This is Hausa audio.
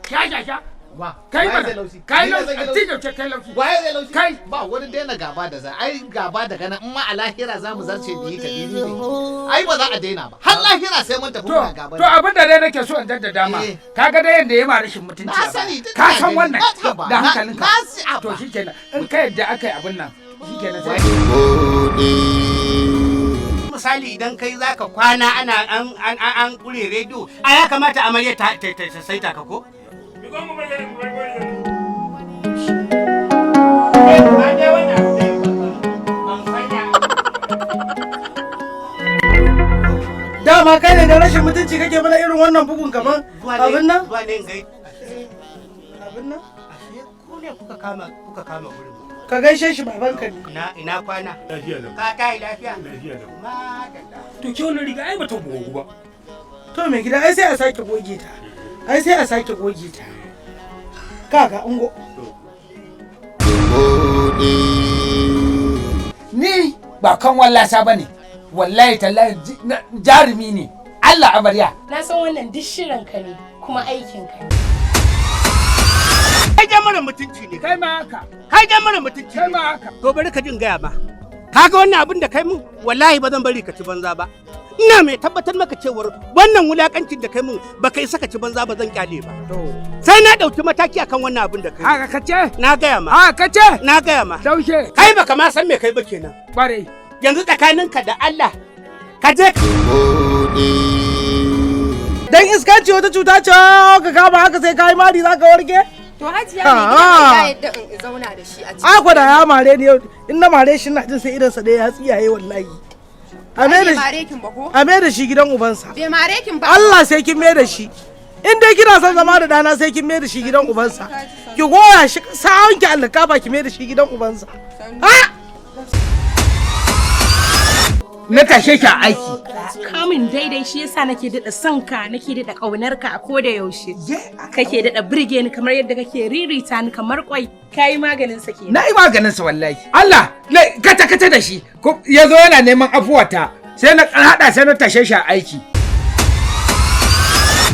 sha wa kai ba kai laushi tijo ce kai laushi waye zai laushi kai ba wani daina gaba da za ai gaba daga nan in ma a lahira za mu zarce biyi ka bibi ne ai ba za a daina ba har lahira sai mun tafi muna gaba to abin da dai nake so in jaddada ma kaga dai yanda ya ma rashin mutunci na sani ka san wannan da hankalinka to shikenan in ka yadda aka yi abin nan shikenan sai misali idan kai zaka kwana ana an kure rediyo a ya kamata amarya ta saita ka ko dama kai ne da rashin mutunci kake mana irin wannan bugun kaman abin nan abin nan ko ne kuka kama gurin ka gaishe shi babanka ne ina kwana lafiya lau ka tayi lafiya lafiya lau madalla to ke wannan riga ai bata gogu ba to mai gida ai sai a sake goge ta kaga ungo ni ba kan wallasa bane wallahi tallahi jarumi ne Allah amarya na san wannan duk shirin ka ne kuma aikin ka ne kai ga mara mutunci ne kai ma haka kai ga mara mutunci kai ma haka to bari ka jin gaya ma kaga wannan abin da kai mun wallahi ba zan bari ka ci banza ba ina mai tabbatar maka cewar wannan wulakancin da kai mun ba kai saka ci banza ba zan kyale ba sai na dauki mataki akan wannan abin da kai haka kace na gaya ma haka kace na gaya ma daushe kai baka ma san me kai ba kenan bare yanzu tsakaninka da Allah ka je dan iskanci wata cuta ce ka kama haka sai kai mari zaka warke to hajiya ne ya yadda in zauna da shi a cikin da ya mare ni yau in na mare shi ina jin sai idan sa da ya tsiyaye wallahi a me da shi gidan ubansa bai mare kin ba Allah sai kin me da shi in dai kina son zama da dana sai kin me da shi gidan ubansa ki goya shi sa'an ki Allah ka ba ki me da shi gidan ubansa na tashe ki a aiki kamun daidai shi yasa nake dada son ka nake dada kaunar ka a koda yaushe kake dada burge ni kamar yadda kake ririta ni kamar kwai kai maganin sa kenan na yi maganin sa wallahi Allah kata da shi yazo yana neman afuwata sai na hada sai na tashe shi a aiki